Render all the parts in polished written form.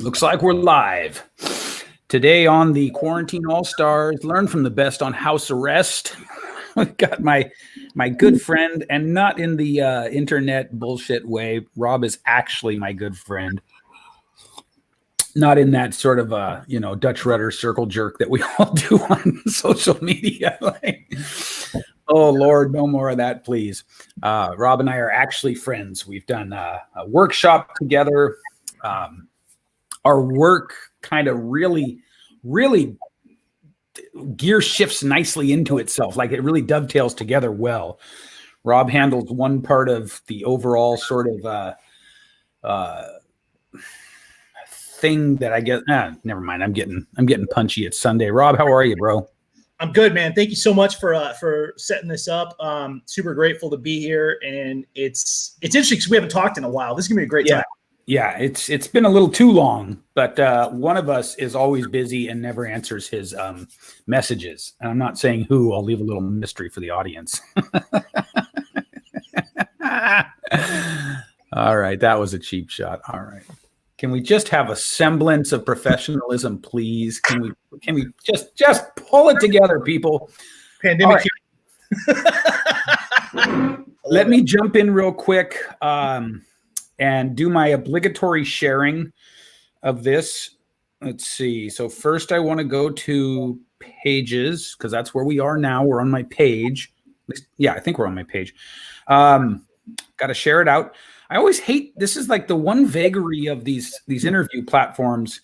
Looks like we're live. Today on the Quarantine All-Stars, learn from the best on house arrest. We've got my good friend, and not in the internet bullshit way. Rob is actually my good friend. Not in that sort of Dutch rudder circle jerk that we all do on social media. Oh Lord, no more of that, please. Rob and I are actually friends. We've done a workshop together. Our work kind of really gear shifts nicely into itself. Like it really dovetails together well. Rob handles one part of the overall sort of thing that I get. Never mind. I'm getting punchy. It's Sunday. Rob, how are you, bro? I'm good, man. Thank you so much for setting this up. Super grateful to be here, and it's interesting because we haven't talked in a while. This is gonna be a great time. Yeah, it's been a little too long, but one of us is always busy and never answers his messages. And I'm not saying who. I'll leave a little mystery for the audience. All right, that was a cheap shot. All right. Can we just have a semblance of professionalism, please? Can we just pull it together, people? Pandemic. Right. Let me jump in real quick and do my obligatory sharing of this. Let's see. So first I want to go to pages because that's where we are now. We're on my page. Yeah, I think we're on my page. Got to share it out. I always hate, this is like the one vagary of these interview platforms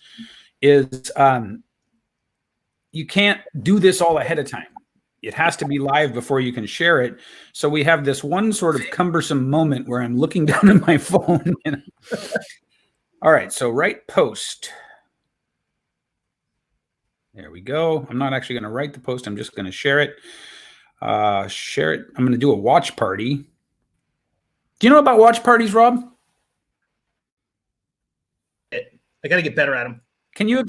is you can't do this all ahead of time. It has to be live before you can share it. So we have this one sort of cumbersome moment where I'm looking down at my phone. All right, so write post. There we go. I'm not actually going to write the post. I'm just going to share it. Share it. I'm going to do a watch party. Do you know about watch parties, Rob? I got to get better at them. Can you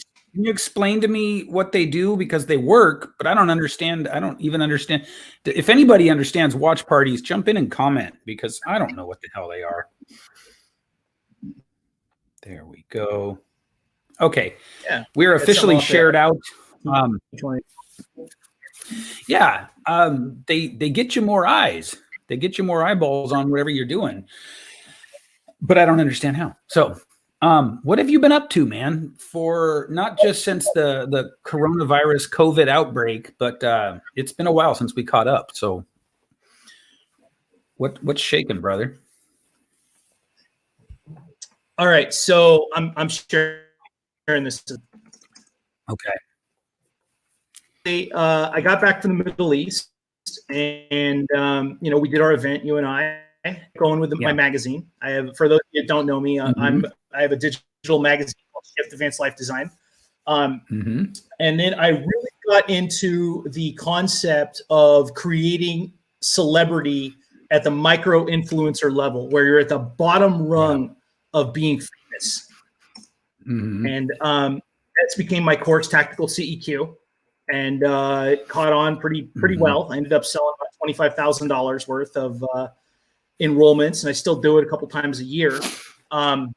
explain to me what they do? Because they work, but I don't understand. I don't even understand. If anybody understands watch parties, jump in and comment because I don't know what the hell they are. There we go. Okay. Yeah. We're officially shared out. They get you more eyes. They get you more eyeballs on whatever you're doing. But I don't understand how. So what have you been up to, man, for not just since the coronavirus COVID outbreak, but it's been a while since we caught up. So what's shaking, brother? All right. So I'm sharing this. Okay. I got back from the Middle East and, we did our event, you and I, going with my magazine. I have, for those of you that don't know me, I have a digital magazine called Shift Advanced Life Design. And then I really got into the concept of creating celebrity at the micro influencer level, where you're at the bottom rung of being famous. And that's became my course, Tactical CEQ. And it caught on pretty well. I ended up selling about $25,000 worth of enrollments, and I still do it a couple times a year. But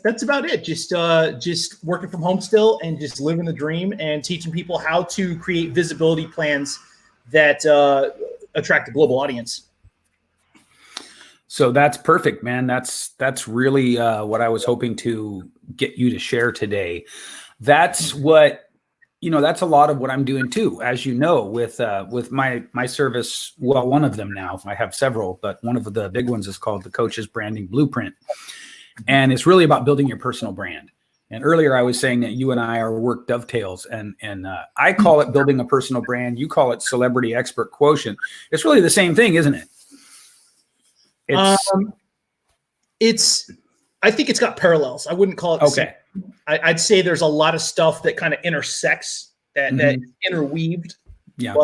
that's about it. Just working from home still, and just living the dream, and teaching people how to create visibility plans that attract a global audience. So that's perfect, man. That's really what I was hoping to get you to share today. That's what. That's a lot of what I'm doing too, as you know, with my service. Well, one of them now. I have several, but one of the big ones is called the Coach's Branding Blueprint, and it's really about building your personal brand. And earlier, I was saying that you and I, our work dovetails, and I call it building a personal brand. You call it celebrity expert quotient. It's really the same thing, isn't it? I think it's got parallels. I wouldn't call it the same. I'd say there's a lot of stuff that kind of intersects, that interweaved. Yeah.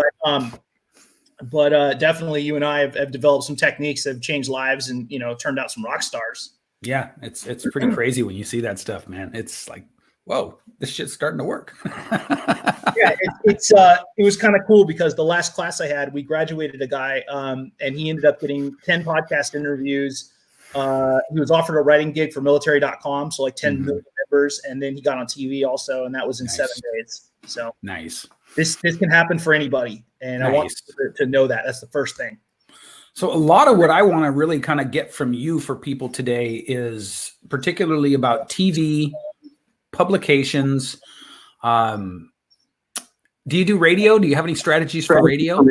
But definitely you and I have developed some techniques that have changed lives and, turned out some rock stars. Yeah. It's pretty crazy when you see that stuff, man. It's like, whoa, this shit's starting to work. Yeah. It was kind of cool because the last class I had, we graduated a guy and he ended up getting 10 podcast interviews, He was offered a writing gig for military.com, so like 10 Mhm. million members, and then he got on TV also, and that was in Nice. 7 days. So Nice. this can happen for anybody, and I want you to know that. That's the first thing. So a lot of what I want to really kind of get from you for people today is particularly about TV, publications. Do you do radio? Do you have any strategies for radio?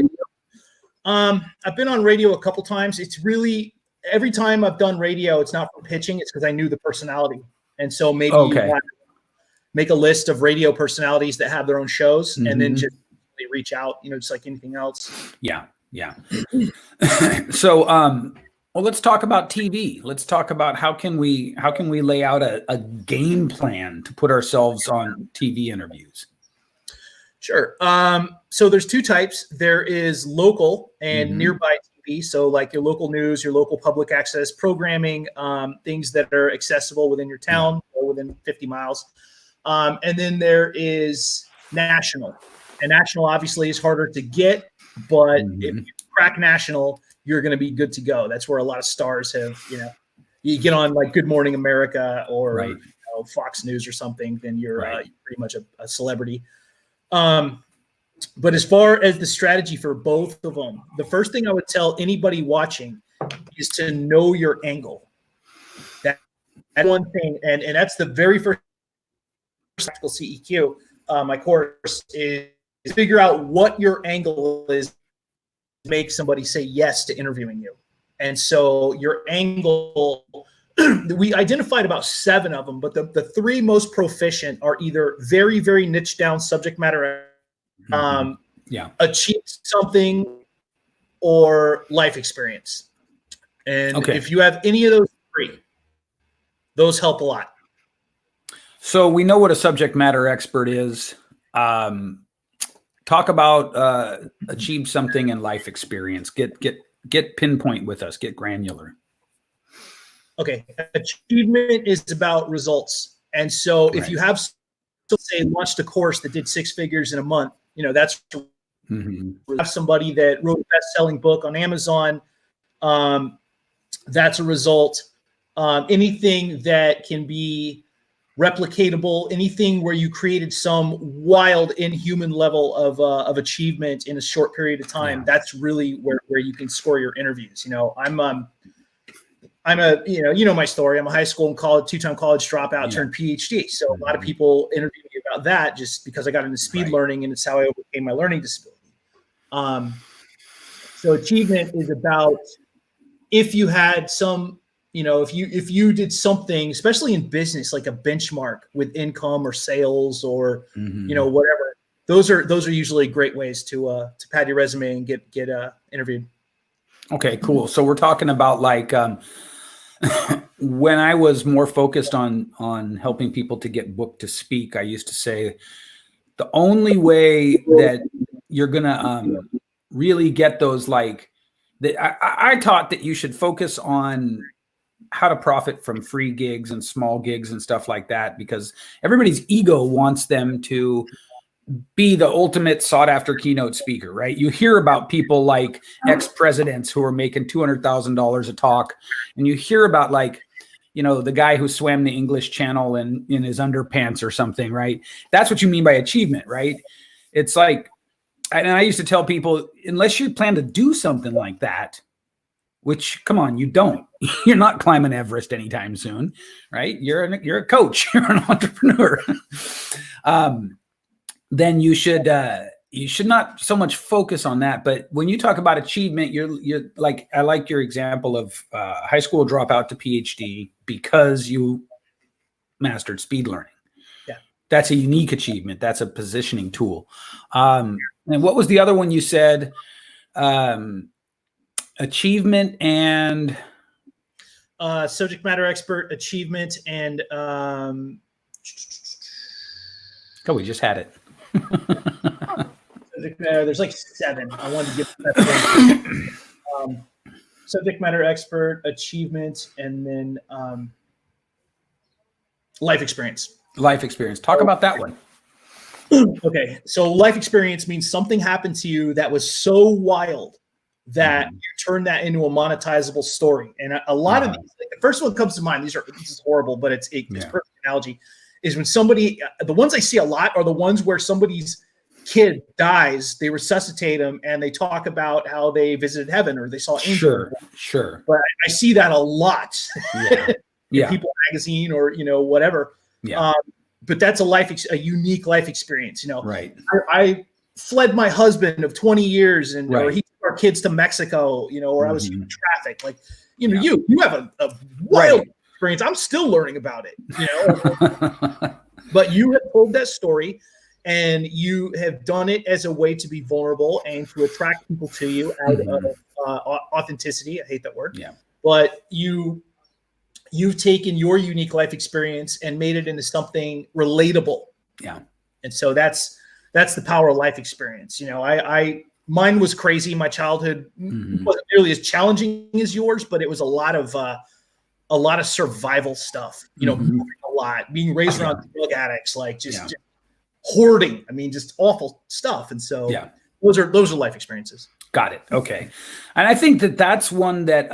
I've been on radio a couple times. It's really, every time I've done radio, it's not for pitching. It's because I knew the personality. And so maybe you want to make a list of radio personalities that have their own shows, and then just reach out, just like anything else. Yeah. Yeah. So, well, let's talk about TV. Let's talk about how can we lay out a game plan to put ourselves on TV interviews? Sure. So there's 2 types. There is local and nearby TV. So like your local news, your local public access programming, things that are accessible within your town or within 50 miles. And then there is national. And national obviously is harder to get, but if you crack national, you're going to be good to go. That's where a lot of stars have, you get on like Good Morning America or Fox News or something, then you're pretty much a celebrity. But as far as the strategy for both of them, the first thing I would tell anybody watching is to know your angle. That's one thing. And that's the very first practical CEQ, my course is figure out what your angle is to make somebody say yes to interviewing you. And so your angle, we identified about 7 of them, but the 3 most proficient are either very, very niche down subject matter, achieve something, or life experience. And if you have any of those 3, those help a lot. So we know what a subject matter expert is. Talk about achieve something and life experience. Get pinpoint with us. Get granular. Okay, achievement is about results, and so if you have, say, launched a course that did 6 figures in a month, that's have somebody that wrote a best-selling book on Amazon. That's a result. Anything that can be replicatable, anything where you created some wild, inhuman level of achievement in a short period of time, that's really where you can score your interviews. I'm a, my story. I'm a high school and college, 2-time college dropout turned PhD. So a lot of people interview me about that just because I got into speed learning, and it's how I overcame my learning disability. So achievement is about if you had some, if you did something, especially in business, like a benchmark with income or sales or, whatever, those are usually great ways to pad your resume and get interviewed. Okay, cool. So we're talking about like, when I was more focused on helping people to get booked to speak, I used to say the only way that you're going to really get those, like, I taught that you should focus on how to profit from free gigs and small gigs and stuff like that, because everybody's ego wants them to be the ultimate sought after keynote speaker, right? You hear about people like ex-presidents who are making $200,000 a talk. And you hear about like, the guy who swam the English Channel in his underpants or something, right? That's what you mean by achievement, right? It's like, and I used to tell people, unless you plan to do something like that, which, come on, you don't, you're not climbing Everest anytime soon, right? You're a coach, you're an entrepreneur. Then you should not so much focus on that. But when you talk about achievement, you're like, I like your example of high school dropout to PhD because you mastered speed learning. Yeah, that's a unique achievement. That's a positioning tool. And what was the other one you said? Achievement and subject matter expert, achievement, and we just had it. There's like 7. I wanted to give that subject matter expert, achievement, and then life experience. Life experience. Talk about that one. Okay, so life experience means something happened to you that was so wild that you turn that into a monetizable story. And a lot of these, like the first one comes to mind. This is horrible, but it's perfect analogy. Is when somebody, the ones I see a lot are the ones where somebody's kid dies, they resuscitate them, and they talk about how they visited heaven or they saw angels. Sure. But I see that a lot. Yeah. People magazine or whatever. Yeah. But that's a unique life experience. Right. I fled my husband of 20 years, and or he took our kids to Mexico. Or I was in traffic. Like you have a wild experience. I'm still learning about it. But you have told that story. And you have done it as a way to be vulnerable and to attract people to you out of authenticity. I hate that word. Yeah. But you've taken your unique life experience and made it into something relatable. Yeah. And so that's the power of life experience. Mine was crazy. My childhood wasn't nearly as challenging as yours, but it was a lot of survival stuff. Moving a lot, being raised around drug addicts, like just hoarding. I mean, just awful stuff. And so those are life experiences. Got it. Okay. And I think that's one that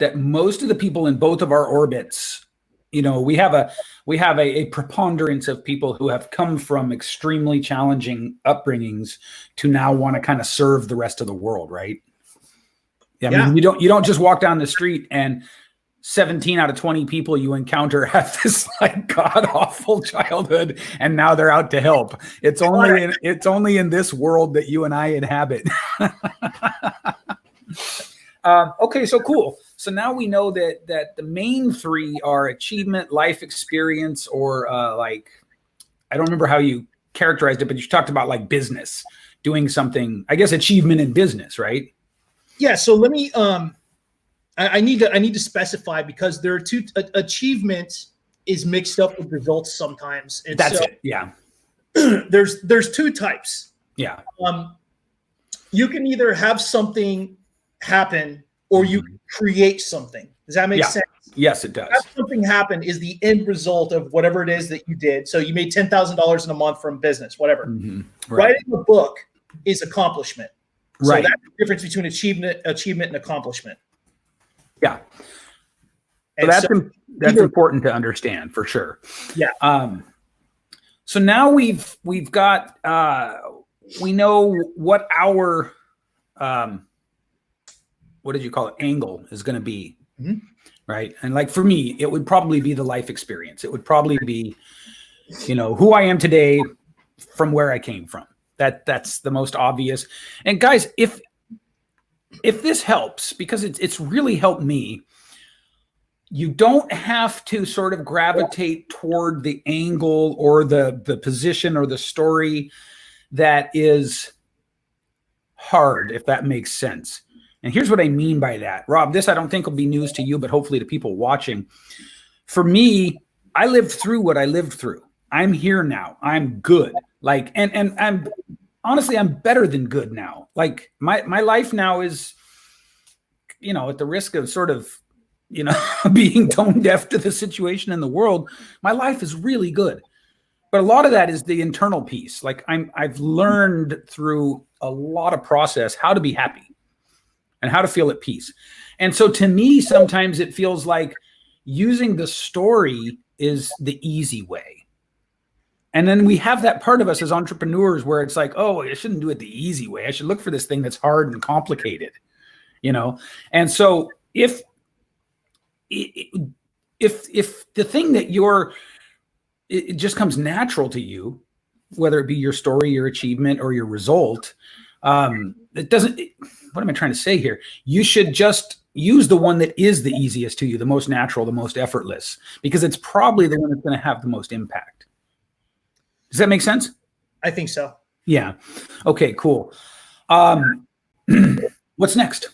that most of the people in both of our orbits, we have a preponderance of people who have come from extremely challenging upbringings to now want to kind of serve the rest of the world, right? I mean, you don't just walk down the street and 17 out of 20 people you encounter have this like god awful childhood, and now they're out to help. It's only in this world that you and I inhabit. Okay, so cool. So now we know that the main three are achievement, life experience, or I don't remember how you characterized it, but you talked about like business, doing something. I guess achievement in business, right? Yeah. So let me. I need to specify, because there are two. Achievement is mixed up with results sometimes. And that's it. Yeah. There's two types. Yeah. You can either have something happen or you can create something. Does that make sense? Yes, it does. Have something happen is the end result of whatever it is that you did. So you made $10,000 in a month from business, whatever. Right. Writing a book is accomplishment. So that's the difference between achievement and accomplishment. Yeah. So that's important to understand for sure. Yeah. So now we've got we know what our what did you call it? Angle is going to be. Right. And like for me, it would probably be the life experience. It would probably be, who I am today from where I came from. That's the most obvious. And guys, if this helps, because it's really helped me, you don't have to sort of gravitate toward the angle or the position or the story that is hard, if that makes sense. And here's what I mean by that. Rob, this I don't think will be news to you, but hopefully to people watching. For me, I lived through what I lived through. I'm here now. I'm good. Like, and I'm honestly, I'm better than good now. Like my life now is, at the risk of sort of, being tone deaf to the situation in the world, my life is really good. But a lot of that is the internal piece. Like I've learned through a lot of process how to be happy and how to feel at peace. And so to me, sometimes it feels like using the story is the easy way. And then we have that part of us as entrepreneurs where it's like, oh, I shouldn't do it the easy way. I should look for this thing that's hard and complicated, And so if the thing that it just comes natural to you, whether it be your story, your achievement, or your result, it doesn't. What am I trying to say here? You should just use the one that is the easiest to you, the most natural, the most effortless, because it's probably the one that's going to have the most impact. Does that make sense? I think so. Yeah. Okay, cool. What's next?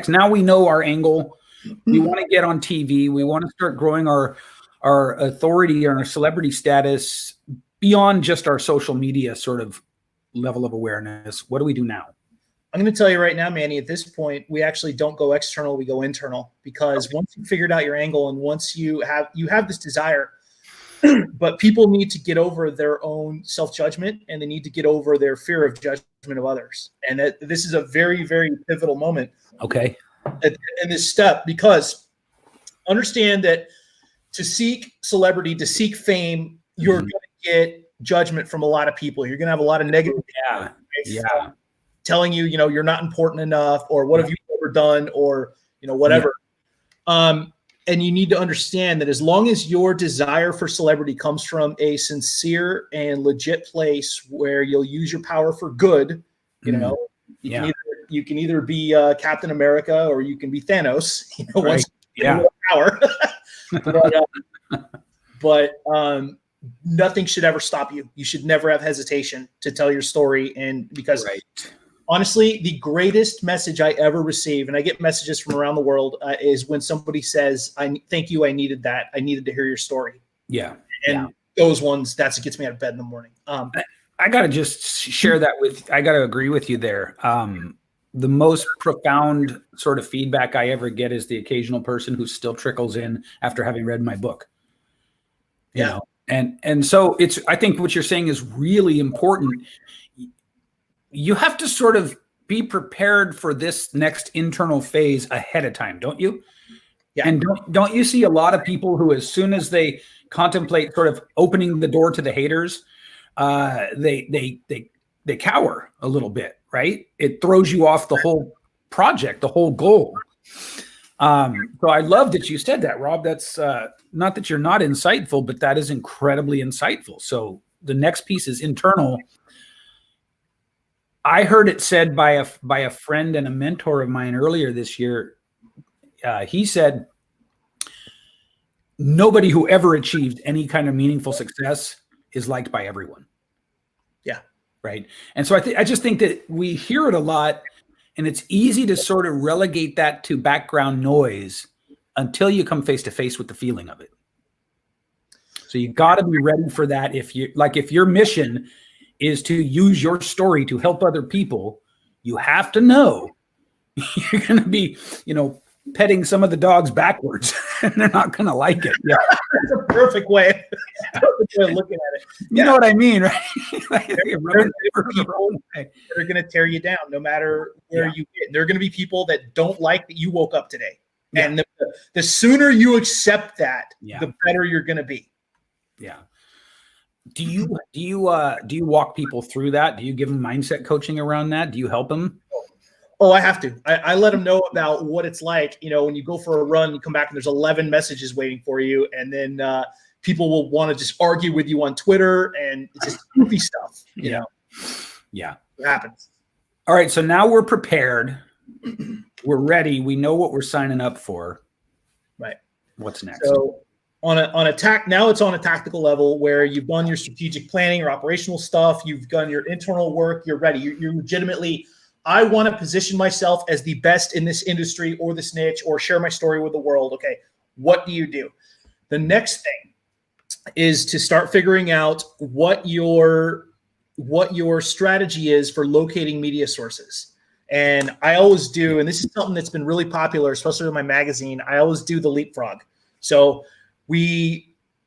Now we know our angle. We want to get on TV. We want to start growing our authority and our celebrity status beyond just our social media sort of level of awareness. What do we do now? I'm going to tell you right now, Manny, at this point, we actually don't go external, we go internal, because once you figured out your angle and once you have this desire, But people need to get over their own self-judgment, and they need to get over their fear of judgment of others. And that this is a very, very pivotal moment. Okay. In this step, because understand that to seek celebrity, to seek fame, you're going to get judgment from a lot of people. You're going to have a lot of negative people telling you, you're not important enough, or what have you ever done, or, whatever. And you need to understand that as long as your desire for celebrity comes from a sincere and legit place where you'll use your power for good, you can either be Captain America or you can be Thanos. Once you get more power. but nothing should ever stop you. You should never have hesitation to tell your story, and because. Honestly, the greatest message I ever receive, and I get messages from around the world, is when somebody says, thank you, I needed that. I needed to hear your story. Yeah. And those ones, that's what gets me out of bed in the morning. I got to just share that I got to agree with you there. The most profound sort of feedback I ever get is the occasional person who still trickles in after having read my book. You know? And so I think what you're saying is really important. You have to sort of be prepared for this next internal phase ahead of time, don't you? Yeah. And don't you see a lot of people who, as soon as they contemplate sort of opening the door to the haters, they cower a little bit, right? It throws you off the whole project, the whole goal. So I love that you said that, Rob. That's not that you're not insightful, but that is incredibly insightful. So the next piece is internal. I heard it said by a friend and a mentor of mine earlier this year. He said, nobody who ever achieved any kind of meaningful success is liked by everyone. Yeah. Right. And so I just think that we hear it a lot, and it's easy to sort of relegate that to background noise until you come face to face with the feeling of it. So you got to be ready for that. If your mission is to use your story to help other people, you have to know you're going to be, petting some of the dogs backwards, and they're not going to like it. Yeah. That's a perfect way of looking at it. You know what I mean, right? They're going to tear you down no matter where you get. There are going to be people that don't like that you woke up today. Yeah. And the sooner you accept that, the better you're going to be. Yeah. Do you walk people through that? Do you give them mindset coaching around that? Do you help them? Oh, I have to. I let them know about what it's like. When you go for a run, you come back and there's 11 messages waiting for you. And then people will want to just argue with you on Twitter, and it's just goofy stuff, Yeah. It happens. All right. So now we're prepared. We're ready. We know what we're signing up for. Right. What's next? So now it's on a tactical level where you've done your strategic planning or operational stuff. You've done your internal work. You're ready. You're legitimately, I want to position myself as the best in this industry or this niche, or share my story with the world. Okay. What do you do? The next thing is to start figuring out what your strategy is for locating media sources. And I always do, and this is something that's been really popular, especially with my magazine, I always do the leapfrog. So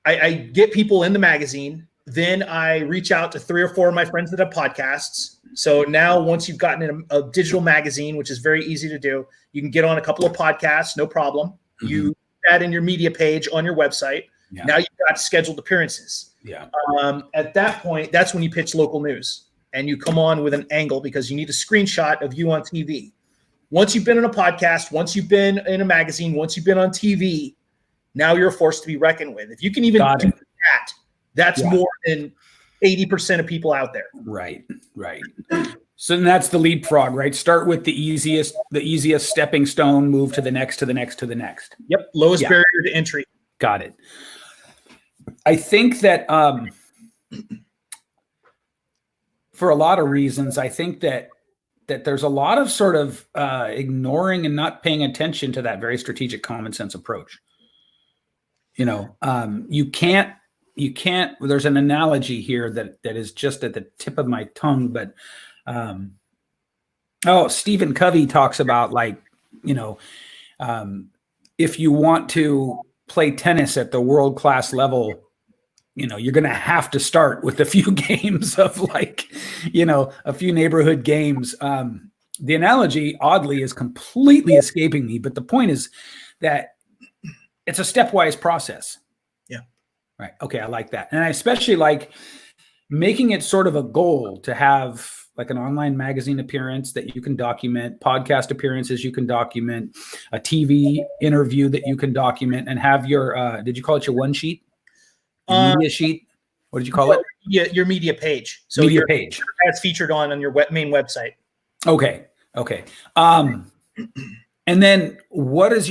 I get people in the magazine, then I reach out to 3 or 4 of my friends that have podcasts. So now once you've gotten in a digital magazine, which is very easy to do, you can get on a couple of podcasts, no problem. Mm-hmm. You put that in your media page on your website. Yeah. Now you've got scheduled appearances. Yeah. At that point, that's when you pitch local news, and you come on with an angle because you need a screenshot of you on TV. Once you've been in a podcast, once you've been in a magazine, once you've been on TV, now you're a force to be reckoned with. If you can even do that, that's more than 80% of people out there. Right. So then that's the leapfrog, right? Start with the easiest stepping stone, move to the next, to the next, to the next. Yep. Lowest barrier to entry. Got it. I think that for a lot of reasons, I think that there's a lot of sort of ignoring and not paying attention to that very strategic common sense approach. You can't, there's an analogy here that is just at the tip of my tongue, but Stephen Covey talks about if you want to play tennis at the world-class level, you're going to have to start with a few games of like, a few neighborhood games. The analogy, oddly, is completely escaping me, but the point is that it's a stepwise process. Yeah. Right. Okay. I like that. And I especially like making it sort of a goal to have like an online magazine appearance that you can document, podcast appearances you can document, a TV interview that you can document, and have your, did you call it your one sheet? Your media sheet? What did you call it? Yeah, your media page. So media page. That's featured on your main website. Okay. And then what is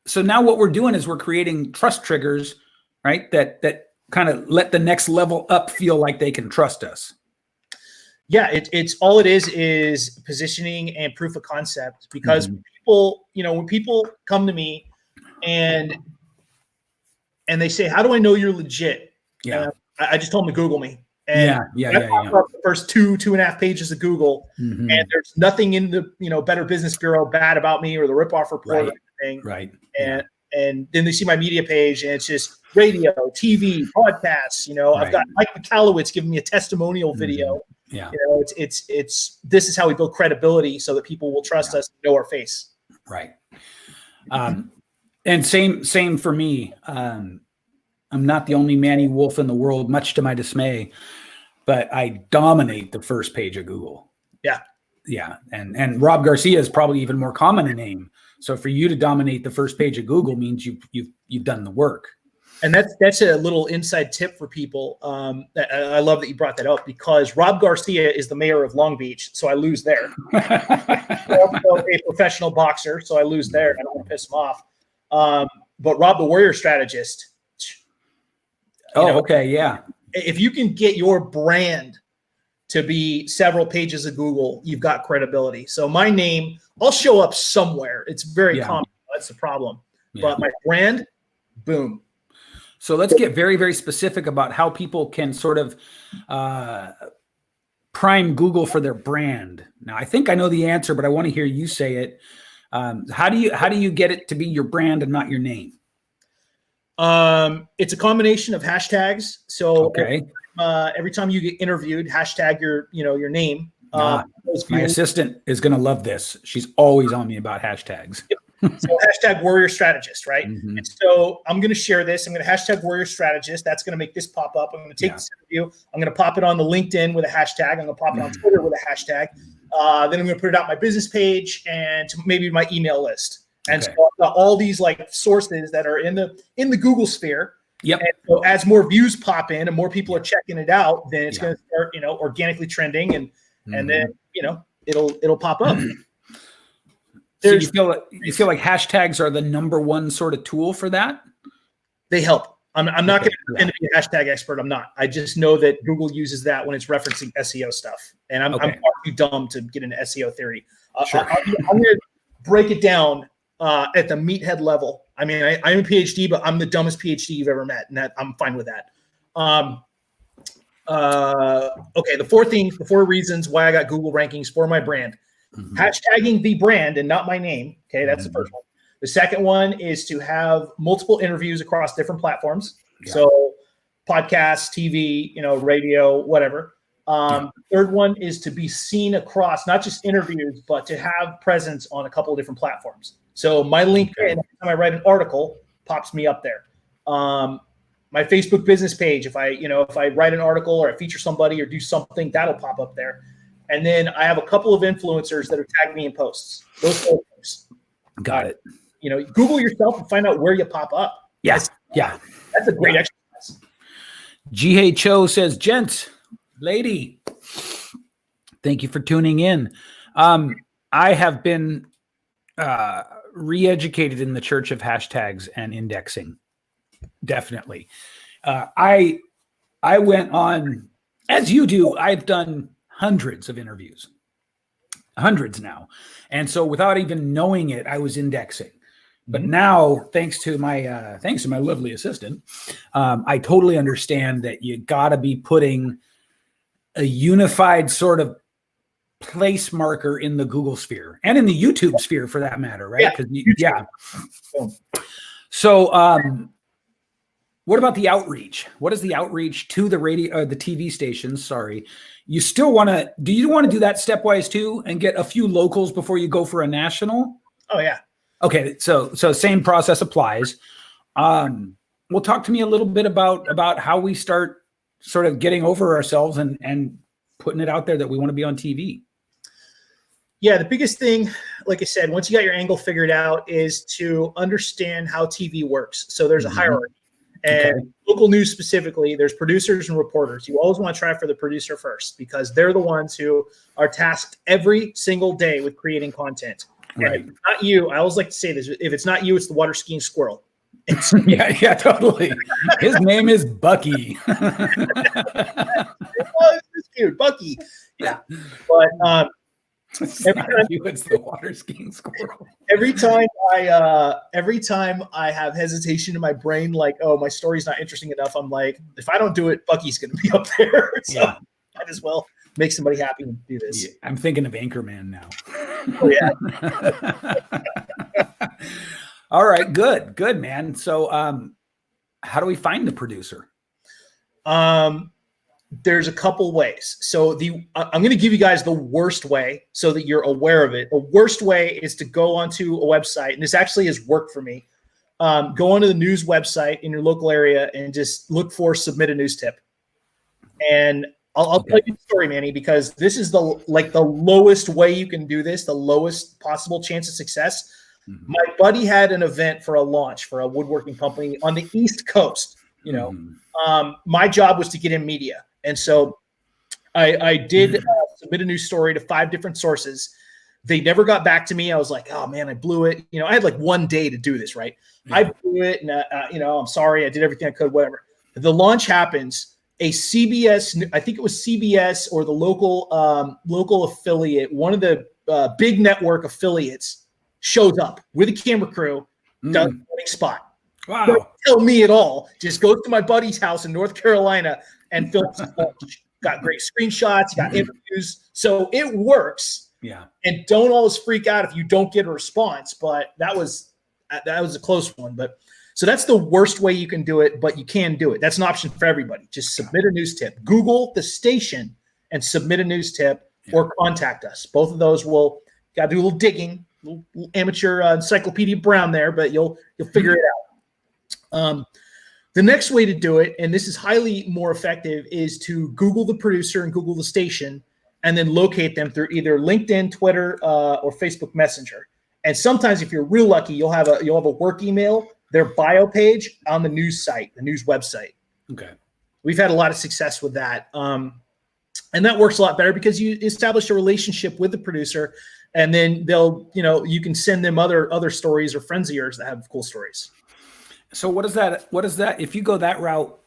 so now what we're doing is we're creating trust triggers, right? That kind of let the next level up feel like they can trust us. Yeah, it's all it is positioning and proof of concept, because people, when people come to me and they say, how do I know you're legit? Yeah. I just told them to Google me. And yeah. The first 2.5 pages of Google, and there's nothing in the Better Business Bureau bad about me or the ripoff report or anything. Right. And then they see my media page, and it's just radio, TV, podcasts. I've got Mike Michalowicz giving me a testimonial video. Yeah. It's this is how we build credibility so that people will trust us, know our face. Right. And same for me. I'm not the only Manny Wolf in the world, much to my dismay, but I dominate the first page of Google. Yeah. And Rob Garcia is probably even more common a name. So for you to dominate the first page of Google means you've done the work. And that's a little inside tip for people. I love that you brought that up, because Rob Garcia is the mayor of Long Beach, so I lose there. Also a professional boxer, so I lose there. I don't want to piss him off. But Rob, the warrior strategist. Okay, yeah. If you can get your brand to be several pages of Google, you've got credibility. So my name, I'll show up somewhere. It's very common. That's the problem. But my brand, boom. So let's get very, very specific about how people can sort of prime Google for their brand. Now, I think I know the answer, but I want to hear you say it. How do you get it to be your brand and not your name? It's a combination of hashtags. So okay. Every time you get interviewed, hashtag your name. My assistant is going to love this. She's always on me about hashtags. So hashtag warrior strategist, right? And so I'm going to share this. I'm going to hashtag warrior strategist. That's going to make this pop up. I'm going to take this interview. I'm going to pop it on the LinkedIn with a hashtag. I'm going to pop it on Twitter with a hashtag. Then I'm going to put it out my business page and to maybe my email list. And so I've got all these like sources that are in the Google sphere. Yep. And so as more views pop in and more people are checking it out, then it's going to start, organically trending, and then it'll pop up. So you feel like hashtags are the number one sort of tool for that? They help. I'm not going to pretend to be a hashtag expert. I'm not. I just know that Google uses that when it's referencing SEO stuff, and I'm far too dumb to get into SEO theory. Sure. I'm going to break it down at the meathead level. I mean, I'm a PhD, but I'm the dumbest PhD you've ever met, and I'm fine with that. Okay, the four reasons why I got Google rankings for my brand. Hashtagging the brand and not my name. Okay, that's the first one. The second one is to have multiple interviews across different platforms. So podcasts, TV, radio, whatever. Third one is to be seen across not just interviews, but to have presence on a couple of different platforms. So my LinkedIn, every time I write an article, pops me up there. My Facebook business page, if I write an article or I feature somebody or do something, that'll pop up there. And then I have a couple of influencers that are tagging me in posts. Those folks. Got it. Google yourself and find out where you pop up. Yes. That's a great exercise. GHO says, gents, lady, thank you for tuning in. I have been re-educated in the church of hashtags and indexing. Definitely. I went on, as you do, I've done hundreds of interviews, hundreds now. And so without even knowing it, I was indexing. But now, thanks to my lovely assistant, I totally understand that you got to be putting a unified sort of place marker in the Google sphere and in the YouTube sphere for that matter, right? So What about the outreach? What is the outreach to the radio, the TV stations? Sorry, you still want to? Do you want to do that stepwise too, and get a few locals before you go for a national? Oh yeah. Okay, so same process applies. Well, talk to me a little bit about how we start sort of getting over ourselves and putting it out there that we want to be on TV. Yeah, the biggest thing, like I said, once you got your angle figured out, is to understand how TV works. So there's a hierarchy. And local news specifically, there's producers and reporters. You always want to try for the producer first because they're the ones who are tasked every single day with creating content. Right. And if it's not you, I always like to say this, if it's not you, it's the water skiing squirrel. Yeah, totally. His name is Bucky. Oh, this is cute, Bucky. Yeah. But it's not you, it's the water skiing squirrel. Every time I have hesitation in my brain, like, oh, my story's not interesting enough, I'm like, if I don't do it, Bucky's going to be up there. So yeah. Might as well make somebody happy and do this. Yeah, I'm thinking of Anchorman now. Oh yeah. All right, good, man. So, how do we find the producer? There's a couple ways. So I'm going to give you guys the worst way so that you're aware of it. The worst way is to go onto a website, and this actually has worked for me. Go onto the news website in your local area and just look for submit a news tip. And I'll tell you the story, Manny, because this is the lowest way you can do this, the lowest possible chance of success. Mm-hmm. My buddy had an event for a launch for a woodworking company on the East Coast. You know, my job was to get in media. And so I did submit a news story to 5 different sources. They never got back to me. I was like, oh man, I blew it. You know, I had like 1 day to do this, right? Yeah. I blew it. And, I'm sorry. I did everything I could, whatever. The launch happens. A CBS, I think it was CBS or the local affiliate, one of the big network affiliates shows up with a camera crew, does a morning spot. Wow. Don't tell me at all. Just goes to my buddy's house in North Carolina and films. Got great screenshots, got interviews. So it works. Yeah. And don't always freak out if you don't get a response. But that was a close one. But so that's the worst way you can do it, but you can do it. That's an option for everybody. Just submit a news tip. Google the station and submit a news tip or contact us. Both of those will got to do a little digging, little amateur Encyclopedia Brown there, but you'll figure it out. The next way to do it, and this is highly more effective, is to Google the producer and Google the station, and then locate them through either LinkedIn, Twitter, or Facebook Messenger. And sometimes, if you're real lucky, you'll have a work email, their bio page on the news site, the news website. Okay, we've had a lot of success with that, and that works a lot better because you establish a relationship with the producer, and then you can send them other stories or friends of yours that have cool stories. So what is that? If you go that route,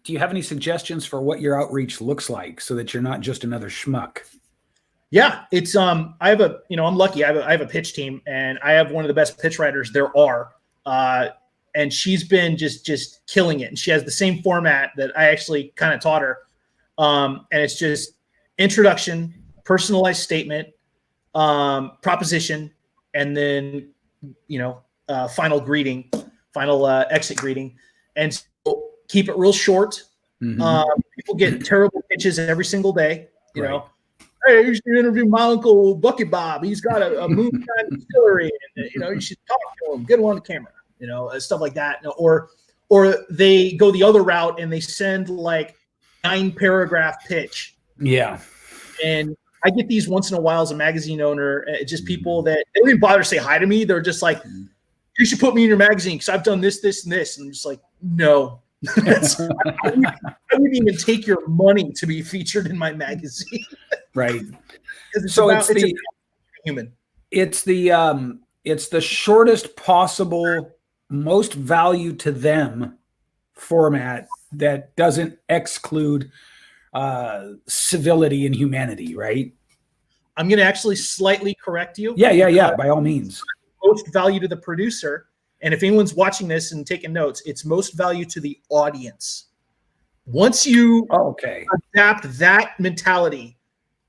do you have any suggestions for what your outreach looks like so that you're not just another schmuck? Yeah, it's I'm lucky. I have a pitch team, and I have one of the best pitch writers there are, and she's been just killing it. And she has the same format that I actually kind of taught her, and it's just introduction, personalized statement, proposition, and then final greeting. Final exit greeting, and so keep it real short. Mm-hmm. People get terrible pitches every single day. You know, hey, you should interview my uncle Bucket Bob. He's got a moonshine distillery, and you should talk to him. Get him on the camera. Stuff like that. Or they go the other route and they send like 9-paragraph pitch. Yeah, and I get these once in a while as a magazine owner. Just people that they don't even bother to say hi to me. They're just like, you should put me in your magazine because I've done this, this, and this. And I'm just like, no. I wouldn't even take your money to be featured in my magazine. Right. So it's human. It's the shortest possible, most value to them format that doesn't exclude civility and humanity, right? I'm going to actually slightly correct you. Yeah. By all means. Most value to the producer, and if anyone's watching this and taking notes, it's most value to the audience. Once you adapt that mentality,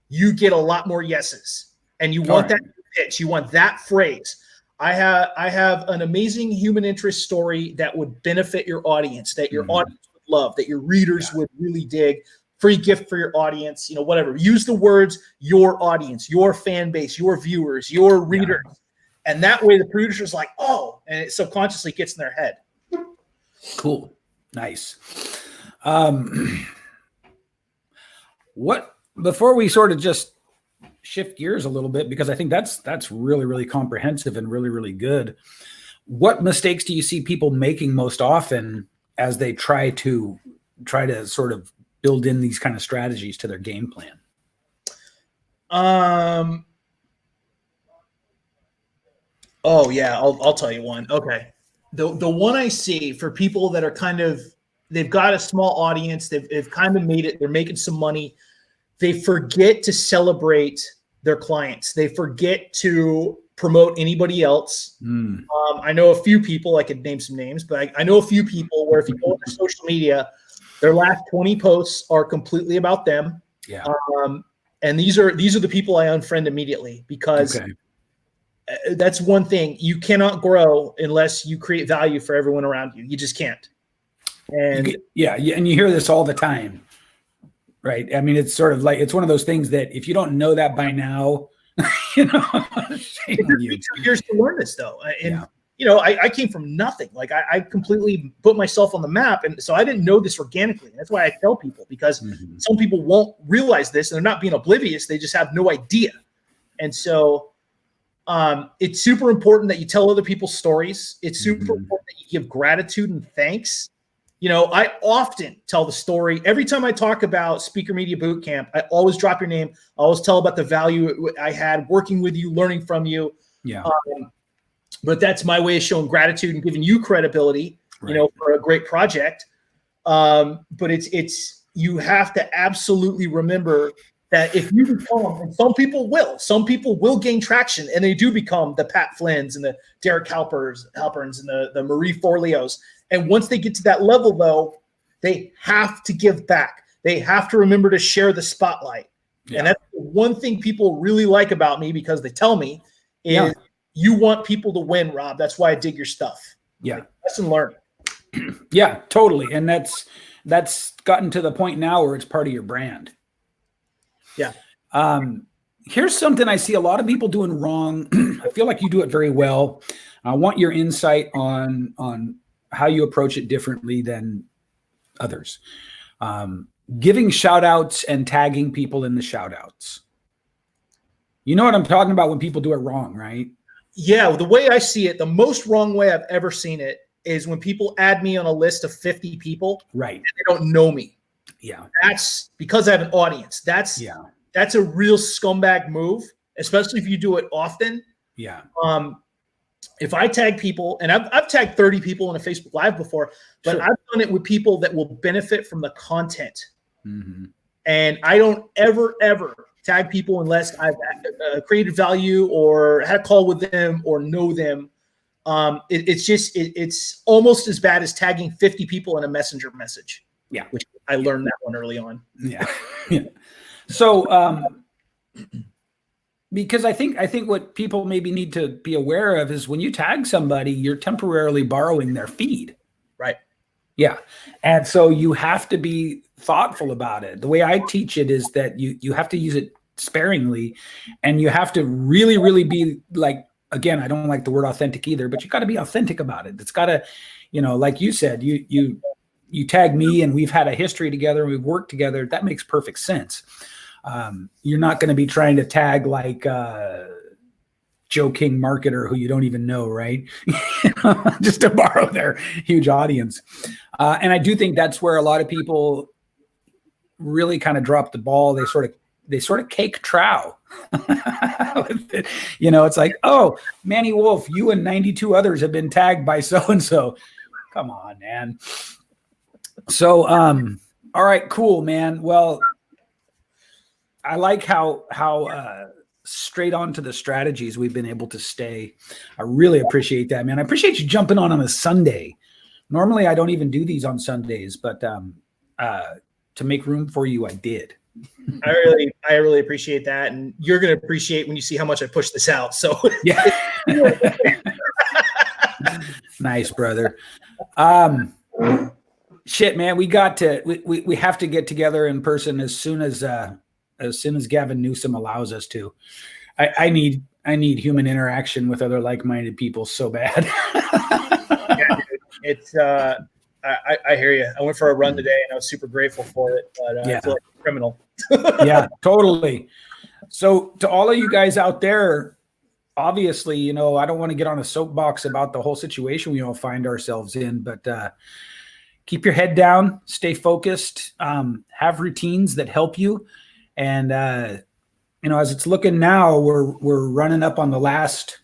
you get a lot more yeses, and you want that pitch, you want that phrase. I have an amazing human interest story that would benefit your audience, that your audience would love, that your readers would really dig. Free gift for your audience, whatever. Use the words your audience, your fan base, your viewers, your readers. And that way the producer's like, oh, and it subconsciously gets in their head. Cool. Nice. Before we sort of just shift gears a little bit, because I think that's really, really comprehensive and really, really good. What mistakes do you see people making most often as they try to sort of build in these kind of strategies to their game plan? Oh yeah, I'll tell you one. Okay. The one I see for people that are they've got a small audience, they've kind of made it, they're making some money. They forget to celebrate their clients. They forget to promote anybody else. I know a few people, I could name some names, but I know a few people where if you go on their social media, their last 20 posts are completely about them. Yeah. And these are the people I unfriend immediately, because that's one thing. You cannot grow unless you create value for everyone around you. You just can't. And and you hear this all the time, right? I mean, it's sort of like, it's one of those things that if you don't know that by now, shame on you. 2 years to learn this though. And I came from nothing. Like I completely put myself on the map. And so I didn't know this organically. That's why I tell people, because some people won't realize this and they're not being oblivious. They just have no idea. And so it's super important that you tell other people's stories. It's super important that you give gratitude and thanks. I often tell the story. Every time I talk about Speaker Media Bootcamp, I always drop your name. I always tell about the value I had working with you, learning from you. Yeah. But that's my way of showing gratitude and giving you credibility, for a great project. But you have to absolutely remember that if you become, and some people will gain traction, and they do become the Pat Flynn's and the Derek Halperns and the Marie Forleos. And once they get to that level, though, they have to give back. They have to remember to share the spotlight. Yeah. And that's the one thing people really like about me, because they tell me is you want people to win, Rob. That's why I dig your stuff. Yeah. Like, lesson learned. Yeah, totally. And that's gotten to the point now where it's part of your brand. Yeah. Here's something I see a lot of people doing wrong. I feel like you do it very well. I want your insight on how you approach it differently than others. Giving shout outs and tagging people in the shout outs. You know what I'm talking about when people do it wrong, right? Yeah. The way I see it, the most wrong way I've ever seen it is when people add me on a list of 50 people. Right. And they don't know me. Yeah. That's because I have an audience. That's a real scumbag move, especially if you do it often. Yeah. If I tag people, and I've tagged 30 people in a Facebook Live before, but I've done it with people that will benefit from the content. And I don't ever tag people unless I've created value or had a call with them or know them. It's almost as bad as tagging 50 people in a messenger message. Yeah. Which I learned that one early on. Yeah. So, because I think what people maybe need to be aware of is when you tag somebody, you're temporarily borrowing their feed. Right. Yeah. And so you have to be thoughtful about it. The way I teach it is that you have to use it sparingly, and you have to really, really be like, again, I don't like the word authentic either, but you got to be authentic about it. It's got to, like you said, you tag me and we've had a history together and we've worked together. That makes perfect sense. You're not going to be trying to tag like Joe King marketer who you don't even know, right? Just to borrow their huge audience. And I do think that's where a lot of people really kind of drop the ball. They sort of cake trow. It's like, oh, Manny Wolf, you and 92 others have been tagged by so-and-so. Come on, man. So, all right, cool, man. Well, I like how straight on to the strategies we've been able to stay. I really appreciate that, man. I appreciate you jumping on a Sunday. Normally, I don't even do these on Sundays, but to make room for you, I did. I really appreciate that, and you're going to appreciate when you see how much I push this out. So yeah. Nice, brother. Shit, man, we have to get together in person as soon as Gavin Newsom allows us to. I need human interaction with other like-minded people so bad. Yeah, dude, it's I hear you. I went for a run today and I was super grateful for it, but I feel like a criminal. Yeah, totally. So to all of you guys out there, obviously, you know, I don't want to get on a soapbox about the whole situation we all find ourselves in, but keep your head down, stay focused, have routines that help you. And, you know, as it's looking now, we're running up on the last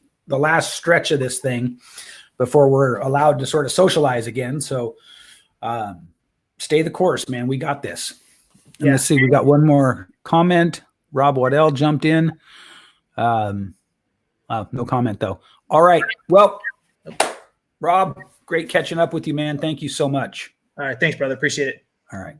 stretch of this thing before we're allowed to sort of socialize again. So stay the course, man. We got this. And let's see, we got one more comment. Rob Waddell jumped in. No comment though. All right. Well, Rob, great catching up with you, man. Thank you so much. All right. Thanks, brother. Appreciate it. All right.